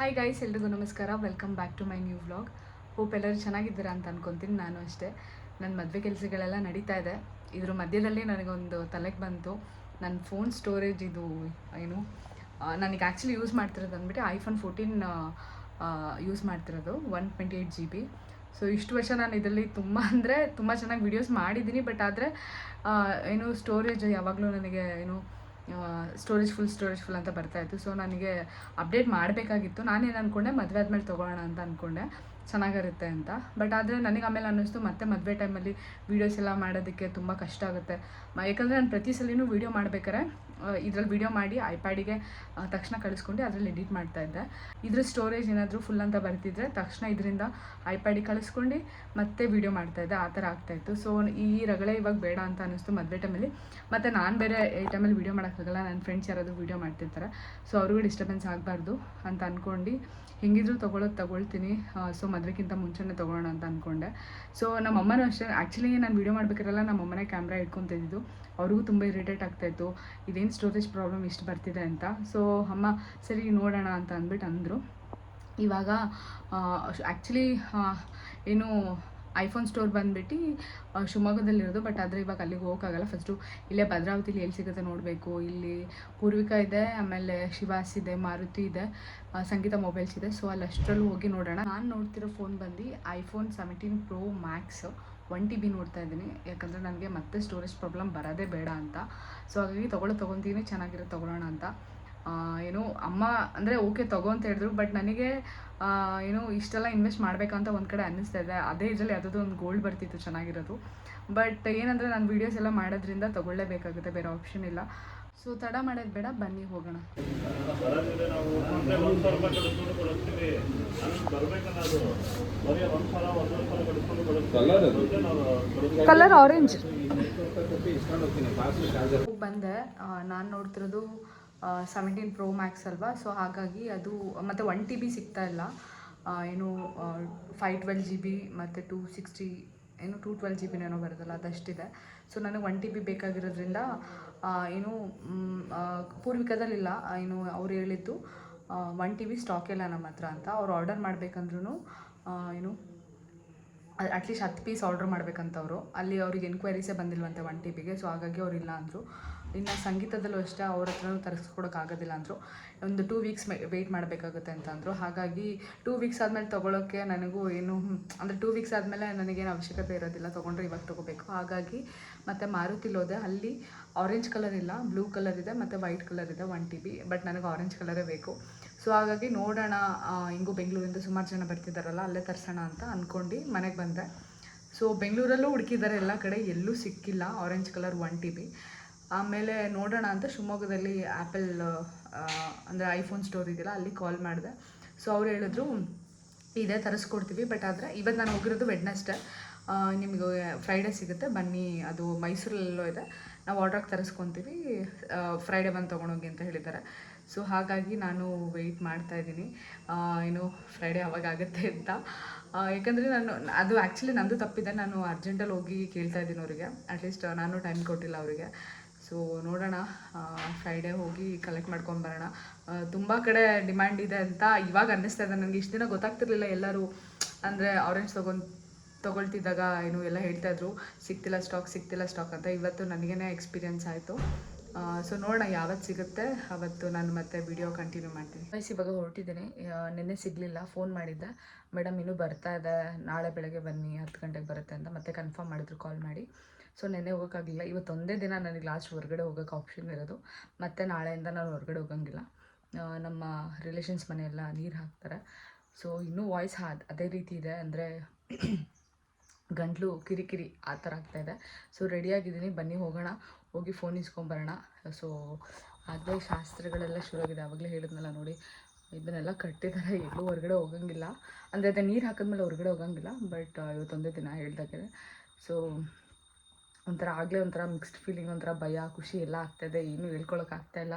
Hi guys, ಎಲ್ರಿಗೂ ನಮಸ್ಕಾರ. Welcome back to my new vlog. Hope ಎಲ್ಲರೂ ಚೆನ್ನಾಗಿದ್ದೀರಾ ಅಂತ ಅಂದ್ಕೊತೀನಿ. ನಾನು ಅಷ್ಟೇ. ನನ್ನ ಮದುವೆ ಕೆಲಸಗಳೆಲ್ಲ ನಡೀತಾ ಇದೆ. ಇದ್ರ ಮಧ್ಯದಲ್ಲಿ ನನಗೊಂದು ತಲೆಗೆ ಬಂತು, ನನ್ನ ಫೋನ್ ಸ್ಟೋರೇಜ್ ಇದು ಏನು ನನಗೆ ಆ್ಯಕ್ಚುಲಿ ಯೂಸ್ ಮಾಡ್ತಿರೋದು ಅಂದ್ಬಿಟ್ಟು ಐಫೋನ್ 14 ಯೂಸ್ ಮಾಡ್ತಿರೋದು 128 GB. ಸೊ ಇಷ್ಟು ವರ್ಷ ನಾನು ಇದರಲ್ಲಿ ತುಂಬ ಚೆನ್ನಾಗಿ ವೀಡಿಯೋಸ್ ಮಾಡಿದ್ದೀನಿ. ಬಟ್ ಆದರೆ ಏನು ಸ್ಟೋರೇಜ್ ಯಾವಾಗಲೂ ನನಗೆ ಸ್ಟೋರೇಜ್ ಫುಲ್ ಅಂತ ಬರ್ತಾಯಿತ್ತು. ಸೊ ನನಗೆ ಅಪ್ಡೇಟ್ ಮಾಡಬೇಕಾಗಿತ್ತು. ನಾನೇನು ಅಂದ್ಕೊಂಡೆ, ಮದುವೆ ಆದಮೇಲೆ ತೊಗೊಳ್ಳೋಣ ಅಂತ ಅಂದ್ಕೊಂಡೆ, ಚೆನ್ನಾಗಿರುತ್ತೆ ಅಂತ. ಬಟ್ ಆದರೆ ನನಗೆ ಆಮೇಲೆ ಅನ್ನಿಸ್ತು, ಮತ್ತೆ ಮದುವೆ ಟೈಮಲ್ಲಿ ವೀಡಿಯೋಸ್ ಎಲ್ಲ ಮಾಡೋದಕ್ಕೆ ತುಂಬ ಕಷ್ಟ ಆಗುತ್ತೆ. ಯಾಕಂದರೆ ನಾನು ಪ್ರತಿ ಸಲಿನೂ ವೀಡಿಯೋ ಮಾಡ್ಬೇಕಾರೆ ಇದ್ರಲ್ಲಿ ವೀಡಿಯೋ ಮಾಡಿ ಐಪ್ಯಾಡಿಗೆ ತಕ್ಷಣ ಕಳಿಸ್ಕೊಂಡು ಅದರಲ್ಲಿ ಎಡಿಟ್ ಮಾಡ್ತಾಯಿದ್ದೆ. ಇದ್ರ ಸ್ಟೋರೇಜ್ ಏನಾದರೂ ಫುಲ್ ಅಂತ ಬರ್ತಿದ್ರೆ ತಕ್ಷಣ ಇದರಿಂದ ಐಪ್ಯಾಡಿಗೆ ಕಳಿಸ್ಕೊಂಡು ಮತ್ತೆ ವೀಡಿಯೋ ಮಾಡ್ತಾಯಿದ್ದೆ. ಆ ಥರ ಆಗ್ತಾಯಿತ್ತು. ಸೊ ಈ ರಗಳೆ ಇವಾಗ ಬೇಡ ಅಂತ ಅನ್ನಿಸ್ತು ಮದುವೆ ಟೈಮಲ್ಲಿ. ಮತ್ತು ನಾನು ಬೇರೆ ಈ ಟೈಮಲ್ಲಿ ವೀಡಿಯೋ ಮಾಡೋಕ್ಕಾಗಲ್ಲ, ನನ್ನ ಫ್ರೆಂಡ್ಸ್ ಯಾರಾದರೂ ವೀಡಿಯೋ ಮಾಡ್ತಿರ್ತಾರೆ. ಸೊ ಅವ್ರಿಗೂ ಡಿಸ್ಟರ್ಬೆನ್ಸ್ ಆಗಬಾರ್ದು ಅಂತ ಅಂದ್ಕೊಂಡು ಹೆಂಗಿದ್ರು ತೊಗೊಳ್ತೀನಿ. ಸೊ ಮದುವೆಗಿಂತ ಮುಂಚೆನೇ ತೊಗೊಳ್ಳೋಣ ಅಂತ ಅಂದ್ಕೊಂಡೆ. ಸೊ ನಮ್ಮಮ್ಮನೂ ಅಷ್ಟೇ. ಆ್ಯಕ್ಚುಲಿ ನಾನು ವೀಡಿಯೋ ಮಾಡಬೇಕಾರೆಲ್ಲ ನಮ್ಮಮ್ಮನೇ ಕ್ಯಾಮ್ರಾ ಇಟ್ಕೊತಿದ್ದು. ಅವ್ರಿಗೂ ತುಂಬ ಇರಿಟೇಟ್ ಆಗ್ತಾಯಿತ್ತು, ಇದೇನು ಸ್ಟೋರೇಜ್ ಪ್ರಾಬ್ಲಮ್ ಇಷ್ಟು ಬರ್ತಿದೆ ಅಂತ. ಸೊ ಅಮ್ಮ ಸರಿ ನೋಡೋಣ ಅಂತ ಅಂದ್ಬಿಟ್ಟು ಅಂದರು. ಇವಾಗ ಆ್ಯಕ್ಚುಲಿ ಏನು ಐಫೋನ್ ಸ್ಟೋರ್ ಬಂದುಬಿಟ್ಟು ಶಿವಮೊಗ್ಗದಲ್ಲಿರೋದು. ಬಟ್ ಆದರೆ ಇವಾಗ ಅಲ್ಲಿಗೆ ಹೋಗೋಕ್ಕಾಗಲ್ಲ. ಫಸ್ಟು ಇಲ್ಲೇ ಭದ್ರಾವತಿಲಿ ಎಲ್ಲಿ ಸಿಗುತ್ತೆ ನೋಡಬೇಕು. ಇಲ್ಲಿ ಪೂರ್ವಿಕಾ ಇದೆ, ಆಮೇಲೆ ಶಿವಾಸ್ ಇದೆ, ಮಾರುತಿ ಇದೆ, ಸಂಗೀತ ಮೊಬೈಲ್ಸ್ ಇದೆ. ಸೊ ಅಲ್ಲಿ ಅಷ್ಟರಲ್ಲೂ ಹೋಗಿ ನೋಡೋಣ. ನಾನು ನೋಡ್ತಿರೋ ಫೋನ್ ಬಂದು ಐಫೋನ್ 17 Pro Max 1 TB ನೋಡ್ತಾ ಇದ್ದೀನಿ. ಯಾಕಂದರೆ ನನಗೆ ಮತ್ತೆ ಸ್ಟೋರೇಜ್ ಪ್ರಾಬ್ಲಮ್ ಬರೋದೇ ಬೇಡ ಅಂತ. ಸೊ ಹಾಗಾಗಿ ತೊಗೊಳ್ತೀನಿ, ಚೆನ್ನಾಗಿರೋದು ತೊಗೊಳ್ಳೋಣ ಅಂತ. ಏನು ಅಮ್ಮ ಅಂದರೆ ಓಕೆ ತಗೋ ಅಂತ ಹೇಳಿದ್ರು. ಬಟ್ ನನಗೆ ಇಷ್ಟೆಲ್ಲ ಇನ್ವೆಸ್ಟ್ ಮಾಡಬೇಕಂತ ಒಂದು ಕಡೆ ಅನ್ನಿಸ್ತಾ ಇದೆ. ಅದೇ ಇದರಲ್ಲಿ ಯಾವುದೋ ಒಂದು ಗೋಲ್ಡ್ ಬರ್ತಿತ್ತು ಚೆನ್ನಾಗಿರೋದು. ಬಟ್ ಏನಂದರೆ ನಾನು ವೀಡಿಯೋಸ್ ಎಲ್ಲ ಮಾಡೋದ್ರಿಂದ ತೊಗೊಳ್ಳೇಬೇಕಾಗುತ್ತೆ, ಬೇರೆ ಆಪ್ಷನ್ ಇಲ್ಲ. ಸೊ ತಡ ಮಾಡೋದು ಬೇಡ, ಬನ್ನಿ ಹೋಗೋಣ. ಕಲರ್ ಆರೆಂಜ್ ಬಂದೆ. ನಾನು ನೋಡ್ತಿರೋದು 17 Pro Max ಅಲ್ವಾ. ಸೊ ಹಾಗಾಗಿ ಅದು ಮತ್ತು 1 TB ಸಿಗ್ತಾ ಇಲ್ಲ. ಏನು 512 GB ಮತ್ತು 212 GB ಏನೋ ಬರೋದಲ್ಲ, ಅದಷ್ಟಿದೆ. ಸೊ ನನಗೆ 1 TB ಬೇಕಾಗಿರೋದ್ರಿಂದ ಪೂರ್ವಿಕದಲ್ಲಿಲ್ಲ. ಅವ್ರು ಹೇಳಿದ್ದು 1 TB ಸ್ಟಾಕ್ ಇಲ್ಲ ನಮ್ಮ ಹತ್ರ ಅಂತ. ಅವ್ರು ಆರ್ಡರ್ ಮಾಡಬೇಕಂದ್ರೂ ಅಟ್ಲೀಸ್ಟ್ 10 ಪೀಸ್ ಆರ್ಡ್ರ್ ಮಾಡ್ಬೇಕಂತವರು. ಅಲ್ಲಿ ಅವ್ರಿಗೆ ಎನ್ಕ್ವೈರೀಸೇ ಬಂದಿಲ್ವಂತೆ 1 TBಗೆ. ಸೊ ಹಾಗಾಗಿ ಅವ್ರು ಇಲ್ಲ ಅಂದರು. ಇನ್ನು ಸಂಗೀತದಲ್ಲೂ ಅಷ್ಟೇ, ಅವ್ರ ಹತ್ರನೂ ತರಿಸ್ಕೊಡೋಕ್ಕಾಗೋದಿಲ್ಲ ಅಂದರು. ಒಂದು 2 ವೀಕ್ಸ್ ವೆಯ್ಟ್ ಮಾಡಬೇಕಾಗುತ್ತೆ ಅಂತ ಅಂದರು. ಹಾಗಾಗಿ 2 ವೀಕ್ಸ್ ಆದಮೇಲೆ ತೊಗೊಳೋಕ್ಕೆ ನನಗೂ ಅಂದರೆ 2 ವೀಕ್ಸ್ ಆದಮೇಲೆ ನನಗೇನು ಅವಶ್ಯಕತೆ ಇರೋದಿಲ್ಲ, ತೊಗೊಂಡ್ರೆ ಇವಾಗ ತೊಗೋಬೇಕು. ಹಾಗಾಗಿ ಮತ್ತು ಮಾರುತಿಲಿ ಹೋದೆ. ಅಲ್ಲಿ ಆರೆಂಜ್ ಕಲರ್ ಇಲ್ಲ, ಬ್ಲೂ ಕಲರ್ ಇದೆ ಮತ್ತು ವೈಟ್ ಕಲರ್ ಇದೆ 1 TB. ಬಟ್ ನನಗೆ ಆರೆಂಜ್ ಕಲರೇ ಬೇಕು. ಸೊ ಹಾಗಾಗಿ ನೋಡೋಣ, ಹಿಂಗೂ ಬೆಂಗಳೂರಿಂದ ಸುಮಾರು ಜನ ಬರ್ತಿದ್ದಾರಲ್ಲ, ಅಲ್ಲೇ ತರಿಸೋಣ ಅಂತ ಅಂದ್ಕೊಂಡು ಮನೆಗೆ ಬಂದೆ. ಸೊ ಬೆಂಗಳೂರಲ್ಲೂ ಹುಡುಕಿದ್ದಾರೆ ಎಲ್ಲ ಕಡೆ, ಎಲ್ಲೂ ಸಿಕ್ಕಿಲ್ಲ ಆರೆಂಜ್ ಕಲರ್ 1 TB. ಆಮೇಲೆ ನೋಡೋಣ ಅಂತ ಶಿವಮೊಗ್ಗದಲ್ಲಿ ಆ್ಯಪಲ್ ಅಂದರೆ ಐಫೋನ್ ಸ್ಟೋರ್ ಇದೆಯಲ್ಲ, ಅಲ್ಲಿ ಕಾಲ್ ಮಾಡಿದೆ. ಸೊ ಅವ್ರು ಹೇಳಿದ್ರು ಇದೇ ತರಿಸ್ಕೊಡ್ತೀವಿ. ಬಟ್ ಆದರೆ ಇವತ್ತು ನಾನು ಹೋಗಿರೋದು ವೆಡ್ನೆಸ್ಡೇ, ನಿಮಗೆ ಫ್ರೈಡೇ ಸಿಗುತ್ತೆ ಬನ್ನಿ, ಅದು ಮೈಸೂರಲ್ಲೋ ಇದೆ, ನಾವು ಆರ್ಡ್ರಾಗಿ ತರಿಸ್ಕೊತೀವಿ, ಫ್ರೈಡೇ ಬಂದು ತೊಗೊಂಡೋಗಿ ಅಂತ ಹೇಳಿದ್ದಾರೆ. ಸೊ ಹಾಗಾಗಿ ನಾನು ವೆಯ್ಟ್ ಮಾಡ್ತಾಯಿದ್ದೀನಿ, ಫ್ರೈಡೇ ಅವಾಗ ಆಗುತ್ತೆ ಅಂತ. ಯಾಕಂದರೆ ಅದು ಆ್ಯಕ್ಚುಲಿ ನಂದು ತಪ್ಪಿದೆ. ನಾನು ಅರ್ಜೆಂಟಲ್ಲಿ ಹೋಗಿ ಕೇಳ್ತಾ ಇದ್ದೀನಿ ಅವರಿಗೆ. ಅಟ್ಲೀಸ್ಟ್ ನಾನು ಟೈಮ್ ಕೊಟ್ಟಿಲ್ಲ ಅವರಿಗೆ. ಸೊ ನೋಡೋಣ, ಫ್ರೈಡೇ ಹೋಗಿ ಕಲೆಕ್ಟ್ ಮಾಡ್ಕೊಂಬರೋಣ. ತುಂಬ ಕಡೆ ಡಿಮ್ಯಾಂಡ್ ಇದೆ ಅಂತ ಇವಾಗ ಅನ್ನಿಸ್ತಾ ಇದೆ ನನಗೆ. ಇಷ್ಟು ದಿನ ಗೊತ್ತಾಗ್ತಿರ್ಲಿಲ್ಲ. ಎಲ್ಲರೂ ಅಂದರೆ ಆರೆಂಜ್ ತೊಗೊಳ್ತಿದ್ದಾಗ ಎಲ್ಲ ಹೇಳ್ತಾಯಿದ್ರು ಸಿಗ್ತಿಲ್ಲ ಸ್ಟಾಕ್ ಅಂತ. ಇವತ್ತು ನನಗೇ ಎಕ್ಸ್ಪೀರಿಯನ್ಸ್ ಆಯಿತು. ಸೊ ನೋಡೋಣ ಯಾವತ್ತು ಸಿಗುತ್ತೆ ಅವತ್ತು ನಾನು ಮತ್ತೆ ವಿಡಿಯೋ ಕಂಟಿನ್ಯೂ ಮಾಡ್ತೀನಿ. ಇವಾಗ ಹೊರಟಿದ್ದೀನಿ. ನಿನ್ನೆ ಸಿಗಲಿಲ್ಲ, ಫೋನ್ ಮಾಡಿದ್ದೆ, ಮೇಡಮ್ ಇನ್ನೂ ಬರ್ತಾ ಇದೆ, ನಾಳೆ ಬೆಳಗ್ಗೆ ಬನ್ನಿ 10 ಗಂಟೆಗೆ ಬರುತ್ತೆ ಅಂತ ಮತ್ತೆ ಕನ್ಫರ್ಮ್ ಮಾಡಿದ್ರು ಕಾಲ್ ಮಾಡಿ. ಸೊ ನೆನ್ನೆ ಹೋಗೋಕ್ಕಾಗಲಿಲ್ಲ. ಇವತ್ತೊಂದೇ ದಿನ ನನಗೆ ಲಾಸ್ಟ್ ಹೊರಗಡೆ ಹೋಗೋಕ್ಕೆ ಆಪ್ಷನ್ ಇರೋದು. ಮತ್ತು ನಾಳೆಯಿಂದ ನಾನು ಹೊರಗಡೆ ಹೋಗೋಂಗಿಲ್ಲ. ನಮ್ಮ ರಿಲೇಷನ್ಸ್ ಮನೆಯೆಲ್ಲ ನೀರು ಹಾಕ್ತಾರೆ. ಸೊ ಇನ್ನೂ ವಾಯ್ಸ್ ಅದೇ ರೀತಿ ಇದೆ, ಅಂದರೆ ಗಂಟ್ಲು ಕಿರಿಕಿರಿ ಆ ಥರ ಆಗ್ತಾಯಿದೆ. ಸೊ ರೆಡಿಯಾಗಿದ್ದೀನಿ, ಬನ್ನಿ ಹೋಗೋಣ, ಹೋಗಿ ಫೋನ್ ಇಸ್ಕೊಂಬರೋಣ. ಸೊ ಅದೇ ಶಾಸ್ತ್ರಗಳೆಲ್ಲ ಶುರುವಾಗಿದೆ. ಆವಾಗಲೇ ಹೇಳಿದ್ನಲ್ಲ ನೋಡಿ, ಇದನ್ನೆಲ್ಲ ಕಟ್ಟಿದ್ದಾರೆ. ಎಲ್ಲೂ ಹೊರಗಡೆ ಹೋಗೋಂಗಿಲ್ಲ, ಅಂದರೆ ಅದೇ ನೀರು ಹಾಕಿದ್ಮೇಲೆ ಹೊರಗಡೆ ಹೋಗೋಂಗಿಲ್ಲ. ಬಟ್ ಇವತ್ತೊಂದೇ ದಿನ ಹೇಳ್ದಾಗಿದೆ. ಸೊ ಆಗಲೇ ಒಂಥರ ಮಿಕ್ಸ್ಡ್ ಫೀಲಿಂಗ್, ಒಂಥರ ಭಯ ಖುಷಿ ಎಲ್ಲ ಆಗ್ತಾಯಿದೆ, ಏನೂ ಹೇಳ್ಕೊಳಕ್ಕಾಗ್ತಾಯಿಲ್ಲ.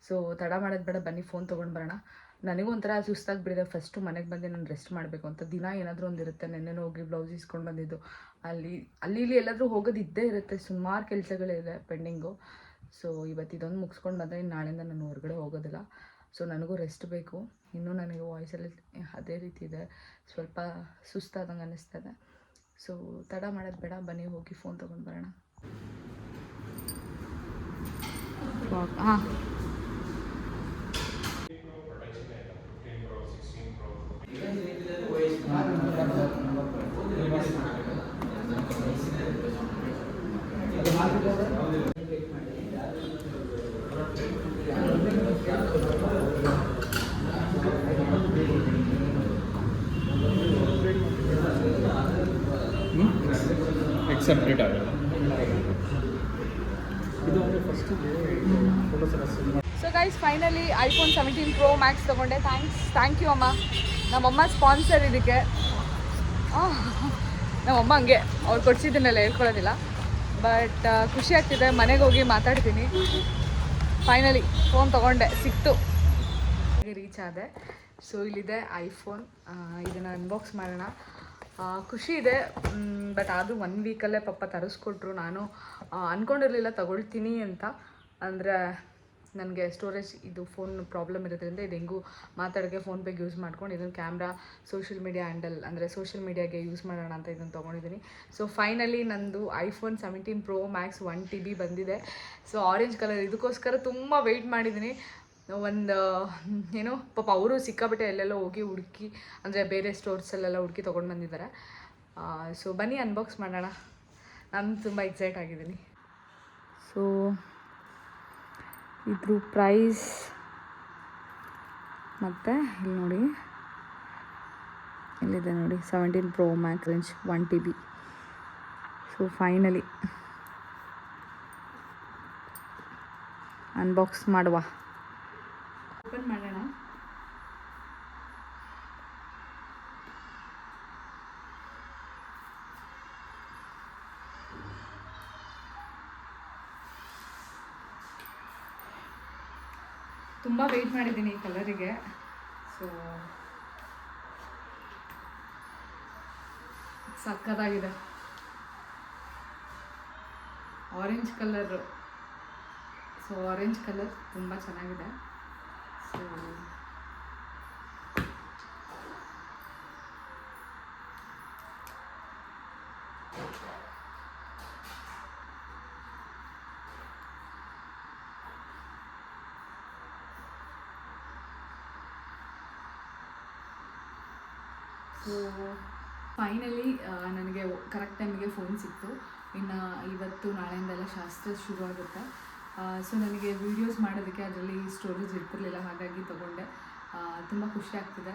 ಸೊ ತಡ ಮಾಡೋದು ಬೇಡ, ಬನ್ನಿ ಫೋನ್ ತೊಗೊಂಡು ಬರೋಣ. ನನಗೂ ಒಂಥರ ಸುಸ್ತಾಗಿಬಿಡಿದೆ. ಫಸ್ಟು ಮನೆಗೆ ಬಂದು ನಾನು ರೆಸ್ಟ್ ಮಾಡಬೇಕು ಅಂತ. ದಿನ ಏನಾದರೂ ಒಂದಿರುತ್ತೆ. ನೆನ್ನೆನೂ ಹೋಗಿ ಬ್ಲೌಸ್ ಇಸ್ಕೊಂಡು ಬಂದಿದ್ದು, ಅಲ್ಲಿ ಎಲ್ಲಾದರೂ ಹೋಗೋದು ಇದ್ದೇ ಇರುತ್ತೆ. ಸುಮಾರು ಕೆಲಸಗಳಿದೆ ಪೆಂಡಿಂಗು. ಸೊ ಇವತ್ತು ಇದೊಂದು ಮುಗಿಸ್ಕೊಂಡು ಬಂದರೆ ನಾಳೆಯಿಂದ ನಾನು ಹೊರಗಡೆ ಹೋಗೋದಿಲ್ಲ. ಸೊ ನನಗೂ ರೆಸ್ಟ್ ಬೇಕು. ಇನ್ನೂ ನನಗೆ ವಾಯ್ಸಲ್ಲಿ ಅದೇ ರೀತಿ ಇದೆ, ಸ್ವಲ್ಪ ಸುಸ್ತಾದಂಗೆ ಅನ್ನಿಸ್ತದೆ. ಸೊ ತಡ ಮಾಡೋದು ಬೇಡ, ಬನ್ನಿ ಹೋಗಿ ಫೋನ್ ತೊಗೊಂಡು ಬರೋಣ. ಹಾಂ, ಸಪ್ರೇಟ್ ಆಗಲ್ಲ. So guys, finally iPhone 17 Pro Max ತೊಗೊಂಡೆ. ಥ್ಯಾಂಕ್ ಯು ಅಮ್ಮ. ನಮ್ಮಮ್ಮ ಸ್ಪಾನ್ಸರ್ ಇದಕ್ಕೆ. ನಮ್ಮಮ್ಮ ಹಂಗೆ ಅವ್ರು ಕೊಡ್ಸಿದ್ದನ್ನೆಲ್ಲ ಹೇಳ್ಕೊಳ್ಳೋದಿಲ್ಲ, ಬಟ್ ಖುಷಿ ಆಗ್ತಿದೆ. ಮನೆಗೆ ಹೋಗಿ ಮಾತಾಡ್ತೀನಿ. ಫೈನಲಿ ಫೋನ್ ತೊಗೊಂಡೆ, ಸಿಕ್ತು, ರೀಚ್ ಆದೆ. ಸೊ ಇಲ್ಲಿದೆ ಐಫೋನ್, ಇದನ್ನು ಅನ್ಬಾಕ್ಸ್ ಮಾಡೋಣ. ಖುಷಿ ಇದೆ, ಬಟ್ ಆದರೂ 1 ವೀಕಲ್ಲೇ ಪಾಪ ತರಿಸ್ಕೊಟ್ರು. ನಾನು ಅಂದ್ಕೊಂಡಿರಲಿಲ್ಲ ತಗೊಳ್ತೀನಿ ಅಂತ. ಅಂದರೆ ನನಗೆ ಸ್ಟೋರೇಜ್ ಇದು ಫೋನ್ ಪ್ರಾಬ್ಲಮ್ ಇರೋದ್ರಿಂದ ಇದು ಹೆಂಗೂ ಮಾತಾಡೋಕ್ಕೆ ಫೋನ್ಪೇಗೆ ಯೂಸ್ ಮಾಡ್ಕೊಂಡು ಇದನ್ನು ಕ್ಯಾಮ್ರಾ, ಸೋಷಿಯಲ್ ಮೀಡಿಯಾ ಹ್ಯಾಂಡಲ್ ಅಂದರೆ ಸೋಷಿಯಲ್ ಮೀಡಿಯಾಗೆ ಯೂಸ್ ಮಾಡೋಣ ಅಂತ ಇದನ್ನು ತೊಗೊಂಡಿದ್ದೀನಿ. ಸೊ ಫೈನಲಿ ನಂದು iPhone 17 Pro Max 1 TB ಬಂದಿದೆ. ಸೊ ಆರೆಂಜ್ ಕಲರ್, ಇದಕ್ಕೋಸ್ಕರ ತುಂಬ ವೆಯ್ಟ್ ಮಾಡಿದ್ದೀನಿ. ಒಂದು ಏನೋ ಪಾಪ ಅವರು ಸಿಕ್ಕಾಬಿಟ್ಟೆ ಎಲ್ಲೆಲ್ಲೋ ಹೋಗಿ ಹುಡುಕಿ, ಅಂದರೆ ಬೇರೆ ಸ್ಟೋರ್ಸಲ್ಲೆಲ್ಲ ಹುಡುಕಿ ತೊಗೊಂಡು ಬಂದಿದ್ದಾರೆ. ಸೊ ಬನ್ನಿ ಅನ್ಬಾಕ್ಸ್ ಮಾಡೋಣ. ನಾನು ತುಂಬ ಎಕ್ಸೈಟ್ ಆಗಿದ್ದೀನಿ. ಸೊ ಇದ್ರ ಪ್ರೈಸ್ ಮತ್ತು ಇಲ್ಲಿ ನೋಡಿ, ಇಲ್ಲಿದೆ ನೋಡಿ 17 Pro Max range 1 TB. So finally unbox ಮಾಡುವ. ಓಪನ್ ಮಾಡೋಣ. ತುಂಬ ವೆಯ್ಟ್ ಮಾಡಿದ್ದೀನಿ ಈ ಕಲರಿಗೆ. ಸೊ ಸಕ್ಕತ್ತಾಗಿದೆ, orange colour. So orange colour ತುಂಬ ಚೆನ್ನಾಗಿದೆ. ಸೊ ಫೈನಲಿ ನನಗೆ ಕರೆಕ್ಟ್ ಟೈಮಿಗೆ ಫೋನ್ ಸಿಕ್ತು. ಇನ್ನು ಇವತ್ತು ನಾಳೆಯಿಂದೆಲ್ಲ ಶಾಸ್ತ್ರ ಶುರು ಆಗುತ್ತೆ. ಸೊ ನನಗೆ ವೀಡಿಯೋಸ್ ಮಾಡೋದಕ್ಕೆ ಅದರಲ್ಲಿ ಸ್ಟೋರೇಜ್ ಇರ್ತಿರ್ಲಿಲ್ಲ, ಹಾಗಾಗಿ ತೊಗೊಂಡೆ. ತುಂಬ ಖುಷಿ ಆಗ್ತಿದೆ.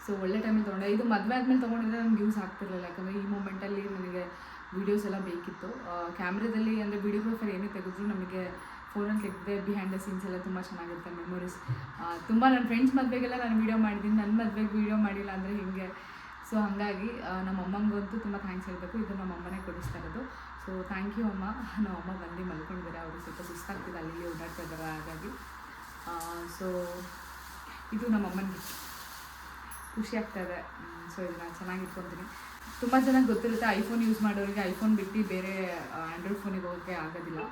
ಸೊ ಒಳ್ಳೆ ಟೈಮಲ್ಲಿ ತೊಗೊಂಡೆ. ಇದು ಮದುವೆ ಆದಮೇಲೆ ತೊಗೊಂಡಿದ್ರೆ ನನಗೆ ಯೂಸ್ ಆಗ್ತಿರಲಿಲ್ಲ, ಯಾಕಂದರೆ ಈ ಮೂಮೆಂಟಲ್ಲಿ ನನಗೆ ವೀಡಿಯೋಸ್ ಎಲ್ಲ ಬೇಕಿತ್ತು. ಕ್ಯಾಮ್ರಾದಲ್ಲಿ ಅಂದರೆ ವೀಡಿಯೋಗ್ರಾಫರ್ ಏನೇ ತೆಗೆದ್ರು ನಮಗೆ ಫೋನಲ್ಲಿ ತೆಗೆದ್ರೆ ಬಿಹೈಂಡ್ ದ ಸೀನ್ಸ್ ಎಲ್ಲ ತುಂಬ ಚೆನ್ನಾಗಿರುತ್ತೆ, ಮೆಮೊರೀಸ್. ತುಂಬ ನನ್ನ ಫ್ರೆಂಡ್ಸ್ ಮದುವೆಗೆಲ್ಲ ನಾನು ವೀಡಿಯೋ ಮಾಡಿದ್ದೀನಿ, ನನ್ನ ಮದುವೆಗೆ ವೀಡಿಯೋ ಮಾಡಿಲ್ಲ ಅಂದರೆ ಹಿಂಗೆ. ಸೊ ಹಾಗಾಗಿ ನಮ್ಮ ಅಮ್ಮಂಗಂತೂ ತುಂಬ ಥ್ಯಾಂಕ್ಸ್ ಹೇಳಬೇಕು. ಇದು ನಮ್ಮ ಅಮ್ಮನೇ ಕೊಡಿಸ್ತಾ ಇರೋದು. ಸೊ ಥ್ಯಾಂಕ್ ಯು ಅಮ್ಮ. ನಮ್ಮ ಅಮ್ಮ ಬಂದು ಮಲ್ಕೊಂಡಿದ್ದಾರೆ, ಅವರು ಸ್ವಲ್ಪ ಸುಸ್ತಾಗ್ತಿದೆ, ಅಲ್ಲಿ ಓಡಾಡ್ತಾ ಇದ್ದಾರೆ, ಹಾಗಾಗಿ. ಸೊ ಇದು ನಮ್ಮ ಅಮ್ಮನಿಗೆ ಖುಷಿ ಆಗ್ತಾಯಿದೆ. ಸೊ ಇದನ್ನು ಚೆನ್ನಾಗಿ ಇಟ್ಕೊತೀನಿ. ತುಂಬ ಚೆನ್ನಾಗಿ ಗೊತ್ತಿರುತ್ತೆ, ಐಫೋನ್ ಯೂಸ್ ಮಾಡೋರಿಗೆ ಐಫೋನ್ ಬಿಟ್ಟು ಬೇರೆ ಆ್ಯಂಡ್ರಾಯ್ಡ್ ಫೋನಿಗೆ ಹೋಗೋಕ್ಕೆ ಆಗೋದಿಲ್ಲ.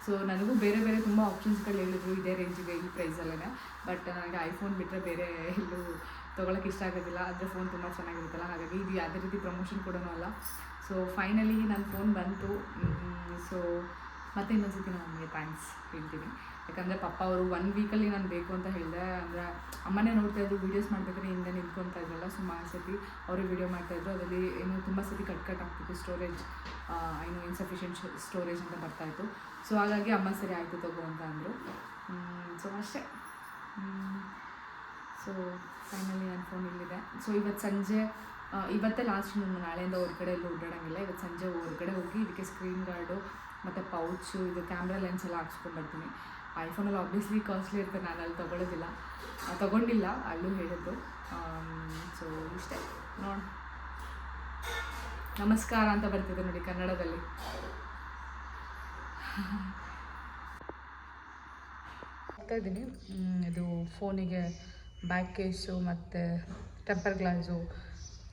ಸೊ ನನಗೂ ಬೇರೆ ಬೇರೆ ತುಂಬ ಆಪ್ಷನ್ಸ್ಗಳು ಹೇಳಿದ್ರು ಇದೇ ರೇಂಜಿಗೆ, ಈ ಪ್ರೈಸಲ್ಲೇ. ಬಟ್ ನನಗೆ ಐಫೋನ್ ಬಿಟ್ಟರೆ ಬೇರೆ ಎಲ್ಲೂ ತೊಗೊಳಕ್ಕೆ ಇಷ್ಟ ಆಗೋದಿಲ್ಲ. ಆದರೆ ಫೋನ್ ತುಂಬ ಚೆನ್ನಾಗಿರುತ್ತಲ್ಲ, ಹಾಗಾಗಿ ಇದು ಯಾವುದೇ ರೀತಿ ಪ್ರಮೋಷನ್ ಕೂಡ ಅಲ್ಲ. ಸೊ ಫೈನಲಿ ನನ್ನ ಫೋನ್ ಬಂತು. ಸೊ ಮತ್ತೆ ಇನ್ನೊಂದ್ಸತಿ ನಾನು ನನಗೆ ಥ್ಯಾಂಕ್ಸ್ ಹೇಳ್ತೀನಿ, ಯಾಕಂದರೆ ಪಪ್ಪ ಅವರು 1 ವೀಕಲ್ಲಿ ನಾನು ಬೇಕು ಅಂತ ಹೇಳಿದೆ. ಅಂದರೆ ಅಮ್ಮನೇ ನೋಡ್ತಾಯಿದ್ರು, ವೀಡಿಯೋಸ್ ಮಾಡಬೇಕಾದ್ರೆ ಹಿಂದೆ ನಿಂತ್ಕೊತಾ ಇದ್ರಲ್ಲ, ಸುಮಾರು ಸತಿ ಅವರೇ ವೀಡಿಯೋ ಮಾಡ್ತಾಯಿದ್ರು. ಅದರಲ್ಲಿ ಏನೋ ತುಂಬ ಸತಿ ಕಟ್ ಆಗ್ತಿತ್ತು, ಸ್ಟೋರೇಜ್ ಏನು ಇನ್ಸಫಿಷಿಯೆಂಟ್ ಸ್ಟೋರೇಜ್ ಅಂತ ಬರ್ತಾಯಿತ್ತು. ಸೊ ಹಾಗಾಗಿ ಅಮ್ಮ ಸರಿ ಆಯಿತು ತಗೋ ಅಂತ ಅಂದರು. ಸೊ ಅಷ್ಟೇ. ಸೊ ಫೈನಲಿ ನನ್ನ ಫೋನ್ ಇಲ್ಲಿದೆ. ಸೊ ಇವತ್ತು ಸಂಜೆ, ಇವತ್ತೇ ಲಾಸ್ಟ್, ನಾನು ನಾಳೆಯಿಂದ ಹೊರಗಡೆ ಎಲ್ಲೂ ಓಡಾಡೋಂಗಿಲ್ಲ. ಇವತ್ತು ಸಂಜೆ ಹೊರಗಡೆ ಹೋಗಿ ಇದಕ್ಕೆ ಸ್ಕ್ರೀನ್ ಗಾರ್ಡು ಮತ್ತು ಪೌಚು, ಇದು ಕ್ಯಾಮ್ರಾ ಲೆನ್ಸ್ ಎಲ್ಲ ಹಾಕ್ಸ್ಕೊಂಡ್ಬರ್ತೀನಿ. ಐಫೋನಲ್ಲಿ ಆಬ್ವಿಯಸ್ಲಿ ಕಾಸ್ಟ್ಲಿ ಇರುತ್ತೆ, ನಾನು ಅಲ್ಲಿ ತೊಗೊಂಡಿಲ್ಲ, ಅಲ್ಲೂ ಹೇಳಿದ್ದು. ಸೊ ಇಷ್ಟೇ ನೋಡಿ, ನಮಸ್ಕಾರ ಅಂತ ಬರ್ತಿದೆ ನೋಡಿ ಕನ್ನಡದಲ್ಲಿ. ಹೋಗ್ತಾ ಇದ್ದೀನಿ. ಇದು ಫೋನಿಗೆ ಬ್ಯಾಕ್ ಕೇಸು ಮತ್ತು ಟೆಂಪರ್ ಗ್ಲಾಸು,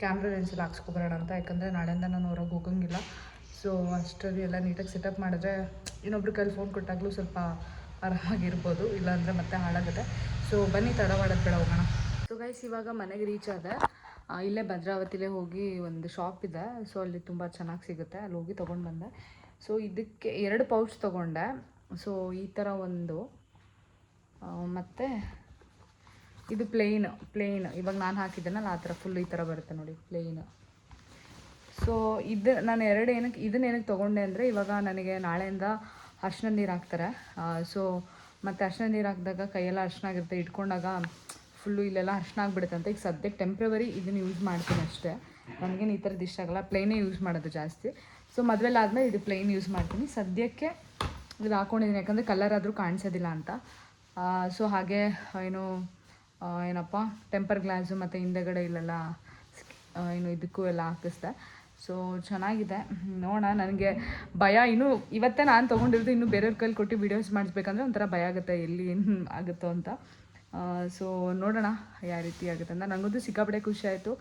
ಕ್ಯಾಮ್ರಾ ಲೆನ್ಸಲ್ಲಿ ಹಾಕ್ಸ್ಕೊಬರೋಣ ಅಂತ, ಯಾಕಂದರೆ ನಾಳೆಯಿಂದ ನಾನು ಹೊರಗೆ ಹೋಗೋಂಗಿಲ್ಲ. ಸೊ ಅಷ್ಟರಲ್ಲಿ ಎಲ್ಲ ನೀಟಾಗಿ ಸೆಟಪ್ ಮಾಡಿದ್ರೆ ಇನ್ನೊಬ್ರ ಕೈಲಿ ಫೋನ್ ಕೊಟ್ಟಾಗಲೂ ಸ್ವಲ್ಪ ಆರಾಮಾಗಿರ್ಬೋದು, ಇಲ್ಲಾಂದರೆ ಮತ್ತೆ ಹಾಳಾಗುತ್ತೆ. ಸೊ ಬನ್ನಿ ತಡ ಮಾಡೋದು ಬೇಡ ಹೋಗೋಣ. ಸೊ ಗೈಸ್ ಇವಾಗ ಮನೆಗೆ ರೀಚ್ ಆದೆ. ಇಲ್ಲೇ ಭದ್ರಾವತಿಲೇ ಹೋಗಿ ಒಂದು ಶಾಪ್ ಇದೆ, ಸೊ ಅಲ್ಲಿ ತುಂಬ ಚೆನ್ನಾಗಿ ಸಿಗುತ್ತೆ, ಅಲ್ಲಿ ಹೋಗಿ ತೊಗೊಂಡು ಬಂದೆ. ಸೊ ಇದಕ್ಕೆ 2 ಪೌಚ್ ತೊಗೊಂಡೆ. ಸೊ ಈ ಥರ ಒಂದು ಮತ್ತು ಇದು ಪ್ಲೇನ್ ಇವಾಗ ನಾನು ಹಾಕಿದ್ದೇನಲ್ಲ ಆ ಥರ ಫುಲ್ ಈ ಥರ ಬರುತ್ತೆ ನೋಡಿ ಪ್ಲೇನ್. ಸೊ ಇದು ನಾನು ಇದನ್ನೇನಕ್ಕೆ ತೊಗೊಂಡೆ ಅಂದರೆ ಇವಾಗ ನನಗೆ ನಾಳೆಯಿಂದ ಅರ್ಶಿನ ನೀರು ಹಾಕ್ತಾರೆ. ಸೊ ಮತ್ತು ಅರ್ಶಿನ ನೀರು ಹಾಕಿದಾಗ ಕೈಯೆಲ್ಲ ಅರ್ಶಿನ ಆಗಿರುತ್ತೆ, ಇಟ್ಕೊಂಡಾಗ ಫುಲ್ಲು ಇಲ್ಲೆಲ್ಲ ಅರ್ಶಿನ ಆಗಿಬಿಡುತ್ತೆ ಅಂತ ಈಗ ಸದ್ಯಕ್ಕೆ ಟೆಂಪ್ರವರಿ ಇದನ್ನು ಯೂಸ್ ಮಾಡ್ತೀನಿ ಅಷ್ಟೇ. ನನಗೇನು ಈ ಥರದ್ದು ಇಷ್ಟ ಆಗಲ್ಲ, ಪ್ಲೇನೇ ಯೂಸ್ ಮಾಡೋದು ಜಾಸ್ತಿ. ಸೊ ಮದುವೆಲಿ ಆದಮೇಲೆ ಇದು ಪ್ಲೇನ್ ಯೂಸ್ ಮಾಡ್ತೀನಿ. ಸದ್ಯಕ್ಕೆ ಇದು ಹಾಕ್ಕೊಂಡಿದ್ದೀನಿ ಯಾಕಂದರೆ ಕಲರ್ ಆದರೂ ಕಾಣಿಸೋದಿಲ್ಲ ಅಂತ. ಸೊ ಹಾಗೆ ಏನಪ್ಪ ಟೆಂಪರ್ ಗ್ಲಾಸು ಮತ್ತು ಹಿಂದೆಗಡೆ ಇಲ್ಲೆಲ್ಲ ಇದಕ್ಕೂ ಎಲ್ಲ ಹಾಕಿಸ್ದೆ. ಸೊ ಚೆನ್ನಾಗಿದೆ, ನೋಡೋಣ. ನನಗೆ ಭಯ ಇವತ್ತೇ ನಾನು ತೊಗೊಂಡಿರೋದು, ಇನ್ನೂ ಬೇರೆಯವ್ರ ಕೈಲಿ ಕೊಟ್ಟು ವೀಡಿಯೋಸ್ ಮಾಡಿಸ್ಬೇಕಂದ್ರೆ ಒಂಥರ ಭಯ ಆಗುತ್ತೆ, ಎಲ್ಲಿ ಏನು ಆಗುತ್ತೋ ಅಂತ. ಸೊ ನೋಡೋಣ ಯಾವ ರೀತಿ ಆಗುತ್ತೆ ಅಂತ. ನನಗಂತೂ ಸಿಕ್ಕಾಪಟ್ಟೆ ಖುಷಿ ಆಯಿತು.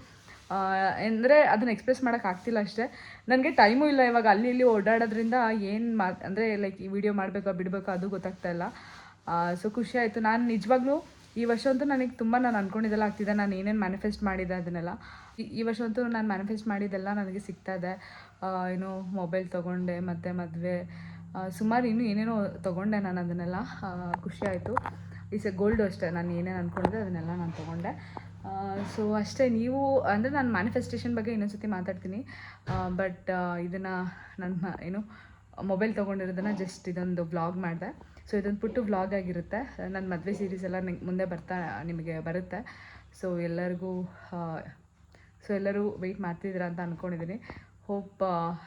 ಅಂದರೆ ಅದನ್ನು ಎಕ್ಸ್ಪ್ರೆಸ್ ಮಾಡೋಕ್ಕಾಗ್ತಿಲ್ಲ ಅಷ್ಟೇ. ನನಗೆ ಟೈಮು ಇಲ್ಲ ಇವಾಗ, ಅಲ್ಲಿ ಇಲ್ಲಿ ಓಡಾಡೋದ್ರಿಂದ ಅಂದರೆ ಲೈಕ್ ಈ ವಿಡಿಯೋ ಮಾಡಬೇಕೋ ಬಿಡಬೇಕೋ ಅದು ಗೊತ್ತಾಗ್ತಾ ಇಲ್ಲ. ಸೊ ಖುಷಿ ಆಯಿತು. ನಾನು ನಿಜವಾಗ್ಲೂ ಈ ವರ್ಷ ಅಂತೂ ನನಗೆ ತುಂಬ ನಾನು ಅಂದ್ಕೊಂಡಿದ್ದೆಲ್ಲ ಆಗ್ತಿದೆ. ನಾನು ಏನೇನು ಮ್ಯಾನಿಫೆಸ್ಟ್ ಮಾಡಿದ್ದೆ ಅದನ್ನೆಲ್ಲ ಈ ವರ್ಷ ಅಂತೂ ನಾನು ಮ್ಯಾನಿಫೆಸ್ಟ್ ಮಾಡಿದ್ದೆಲ್ಲ ನನಗೆ ಸಿಗ್ತಾ ಇದೆ. ಮೊಬೈಲ್ ತೊಗೊಂಡೆ, ಮತ್ತು ಮದುವೆ, ಸುಮಾರು ಏನೇನೋ ತೊಗೊಂಡೆ ನಾನು. ಅದನ್ನೆಲ್ಲ ಖುಷಿ ಆಯಿತು. ಗೋಲ್ಡು ಅಷ್ಟೇ, ನಾನು ಏನೇನು ಅಂದ್ಕೊಂಡಿದ್ದೆ ಅದನ್ನೆಲ್ಲ ನಾನು ತೊಗೊಂಡೆ. ಸೊ ಅಷ್ಟೇ. ನೀವು ಅಂದರೆ ನಾನು ಮ್ಯಾನಿಫೆಸ್ಟೇಷನ್ ಬಗ್ಗೆ ಇನ್ನೊಂದು ಸತಿ ಮಾತಾಡ್ತೀನಿ. ಬಟ್ ಇದನ್ನು ನಾನು ಮೊಬೈಲ್ ತೊಗೊಂಡಿರೋದನ್ನು ಜಸ್ಟ್ ಇದೊಂದು ವ್ಲಾಗ್ ಮಾಡಿದೆ. ಸೊ ಇದೊಂದು ಪುಟ್ಟು ವ್ಲಾಗ್ ಆಗಿರುತ್ತೆ. ನನ್ನ ಮದುವೆ ಸೀರೀಸ್ ಎಲ್ಲ ಮುಂದೆ ನಿಮಗೆ ಬರುತ್ತೆ. ಸೊ ಎಲ್ಲರೂ ವೆಯ್ಟ್ ಮಾಡ್ತಿದ್ದೀರಾ ಅಂತ ಅಂದ್ಕೊಂಡಿದ್ದೀನಿ. ಹೋಪ್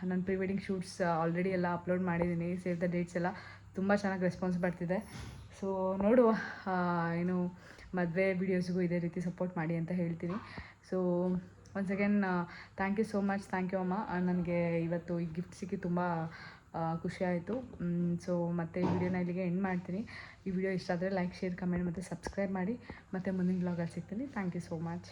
ನನ್ನ ಪ್ರೀ ವೆಡ್ಡಿಂಗ್ ಶೂಟ್ಸ್ ಆಲ್ರೆಡಿ ಎಲ್ಲ ಅಪ್ಲೋಡ್ ಮಾಡಿದ್ದೀನಿ. ಸೇವ್ ದ ಡೇಟ್ಸ್ ಎಲ್ಲ ತುಂಬ ಚೆನ್ನಾಗಿ ರೆಸ್ಪಾನ್ಸ್ ಬರ್ತಿದೆ. ಸೊ ನೋಡುವ, ಮದುವೆ ವೀಡಿಯೋಸ್ಗೂ ಇದೇ ರೀತಿ ಸಪೋರ್ಟ್ ಮಾಡಿ ಅಂತ ಹೇಳ್ತೀನಿ. So once again thank you so much. Thank you ಅಮ್ಮ. ನನಗೆ ಇವತ್ತು ಈ ಗಿಫ್ಟ್ ಸಿಕ್ಕಿ ತುಂಬ ಖುಷಿ ಆಯಿತು. ಸೊ ಮತ್ತು ಈ ವಿಡಿಯೋನ ಇಲ್ಲಿಗೆ ಎಂಡ್ ಮಾಡ್ತೀನಿ. ಈ ವಿಡಿಯೋ ಇಷ್ಟ ಆದರೆ ಲೈಕ್, ಶೇರ್, ಕಮೆಂಟ್ ಮತ್ತು ಸಬ್ಸ್ಕ್ರೈಬ್ ಮಾಡಿ. ಮತ್ತು ಮುಂದಿನ ವ್ಲಾಗಲ್ಲಿ ಸಿಗ್ತೀನಿ. Thank you so much.